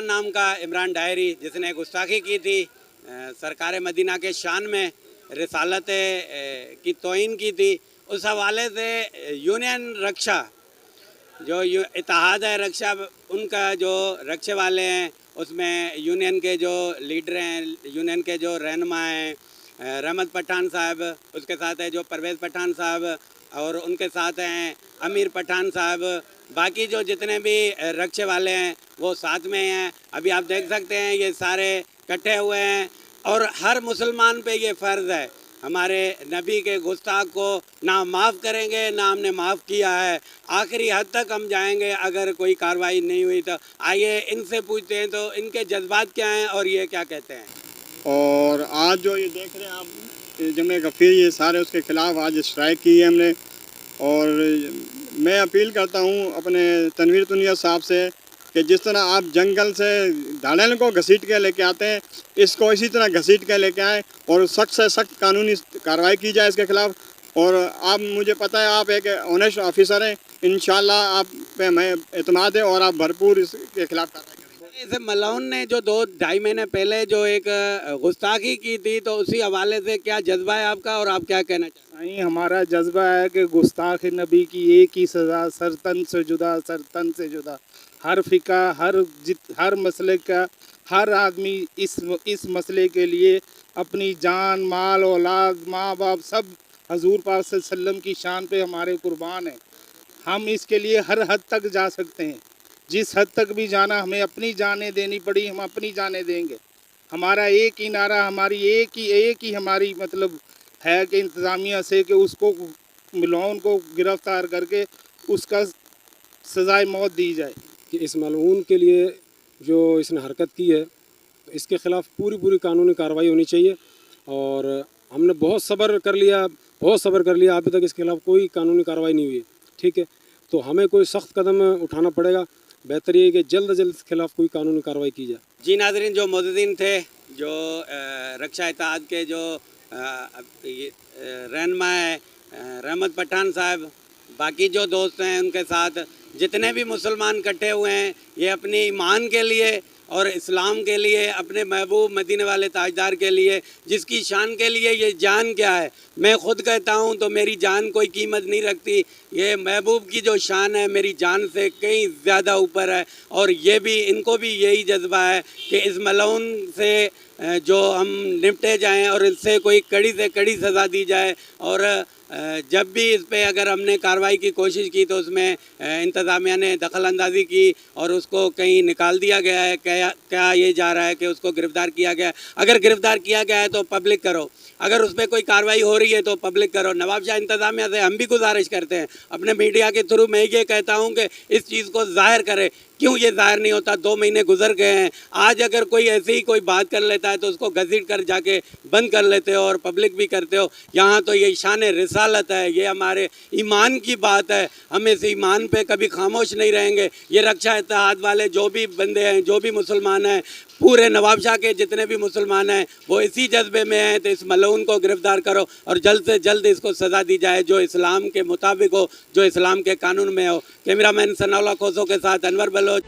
इमरान नाम का इमरान डायरी जिसने गुस्ताखी की थी सरकार मदीना के शान में, रिसालत की तौहीन की थी, उस हवाले से यूनियन रक्षा जो इत्तेहाद है रक्षा, उनका जो रक्षे वाले हैं उसमें यूनियन के जो लीडर हैं, यूनियन के जो रहनुमा हैं, रहमत पठान साहब, उसके साथ है जो परवेज़ पठान साहब, और उनके साथ हैं अमीर पठान साहब, बाकी जो जितने भी रक्षे वाले हैं वो साथ में हैं। अभी आप देख सकते हैं ये सारे इकट्ठे हुए हैं, और हर मुसलमान पे ये फ़र्ज़ है हमारे नबी के गुस्ताख को ना माफ़ करेंगे, ना हमने माफ़ किया है, आखिरी हद तक हम जाएंगे अगर कोई कार्रवाई नहीं हुई तो। आइए इनसे पूछते हैं तो इनके जज्बात क्या हैं और ये क्या कहते हैं। और आज जो ये देख रहे हैं आप जमे गफ़ीर, ये सारे उसके ख़िलाफ़ आज स्ट्राइक की है हमने। और मैं अपील करता हूँ अपने तनवीर तुनिया साहब से कि जिस तरह आप जंगल से धाड़ेल को घसीट के लेके आते हैं, इसको इसी तरह घसीट के लेके आएँ और सख्त से सख्त कानूनी कार्रवाई की जाए इसके ख़िलाफ़। और आप, मुझे पता है आप एक ऑनेस्ट ऑफिसर हैं, इंशाल्लाह आप पे हमें एतमाद है और आप भरपूर इसके ख़िलाफ़ कार्रवाई करेंगे। जैसे मलाउन ने जो 2-2.5 महीने पहले जो एक गुस्ताखी की थी, तो उसी हवाले से क्या जज्बा है आपका और आप क्या कहना चाहते हैं? नहीं, हमारा जज्बा है कि गुस्ताख नबी की एक ही सज़ा, सरतन से जुदा, सरतन से जुदा। हर फ़िका, हर मसले का हर आदमी इस मसले के लिए अपनी जान, माल, औलाद, माँ बाप सब हजूर पाक सल्लल्लाहु अलैहि वसल्लम की शान पे हमारे कुर्बान हैं। हम इसके लिए हर हद तक जा सकते हैं, जिस हद तक भी जाना हमें अपनी जानें देनी पड़ी हम अपनी जानें देंगे। हमारा एक ही नारा, हमारी एक ही हमारी मतलब है कि इंतज़ामिया से कि उसको मलाउन को गिरफ़्तार करके उसका सज़ाए मौत दी जाए। कि इस मलऊन के लिए जो इसने हरकत की है इसके ख़िलाफ़ पूरी कानूनी कार्रवाई होनी चाहिए। और हमने बहुत सब्र कर लिया, अभी तक इसके खिलाफ़ कोई कानूनी कार्रवाई नहीं हुई है। ठीक है, तो हमें कोई सख्त कदम उठाना पड़ेगा। बेहतर ये है कि जल्द अज जल्द इसके खिलाफ़ कोई कानूनी कार्रवाई की जाए। जी नाज़रीन, जो मौजूदीन थे, जो रक्षा इत्तेहाद के जो रहनुमा है रहमत पठान साहब, बाकी जो दोस्त हैं उनके साथ जितने भी मुसलमान इकट्ठे हुए हैं, ये अपनी ईमान के लिए और इस्लाम के लिए, अपने महबूब मदीने वाले ताजदार के लिए, जिसकी शान के लिए ये जान क्या है। मैं ख़ुद कहता हूँ तो मेरी जान कोई कीमत नहीं रखती, ये महबूब की जो शान है मेरी जान से कहीं ज़्यादा ऊपर है। और ये भी, इनको भी यही जज्बा है कि इस मलऊन से जो हम निपटे जाएं और इससे कोई कड़ी से कड़ी सज़ा दी जाए। और जब भी इस पर अगर हमने कार्रवाई की कोशिश की तो उसमें इंतज़ामिया ने दखल अंदाज़ी की और उसको कहीं निकाल दिया गया है। क्या ये जा रहा है कि उसको गिरफ़्तार किया गया है। अगर गिरफ़्तार किया गया है तो पब्लिक करो, अगर उस पर कोई कार्रवाई हो रही है तो पब्लिक करो। नवाब शाह इंतज़ामिया से हम भी गुजारिश करते हैं, अपने मीडिया के थ्रू मैं ये कहता हूँ कि इस चीज़ को ज़ाहिर करे। क्यों ये ज़ाहिर नहीं होता? 2 महीने गुजर गए हैं, आज अगर कोई ऐसे ही कोई बात कर लेता है तो उसको घसीट कर जाके बंद कर लेते हो और पब्लिक भी करते हो। यहाँ तो ये शान रिसालत है, ये हमारे ईमान की बात है, हम इस ईमान पे कभी खामोश नहीं रहेंगे। ये रक्षा इत्तेहाद वाले जो भी बंदे हैं, जो भी मुसलमान हैं, पूरे नवाब शाह के जितने भी मुसलमान हैं वो इसी जज्बे में हैं। तो इस मलऊन को गिरफ़्तार करो और जल्द से जल्द इसको सज़ा दी जाए जो इस्लाम के मुताबिक हो, जो इस्लाम के कानून में हो। कैमरामैन सनाउल्लाह खोसो के साथ अनवर बलोच।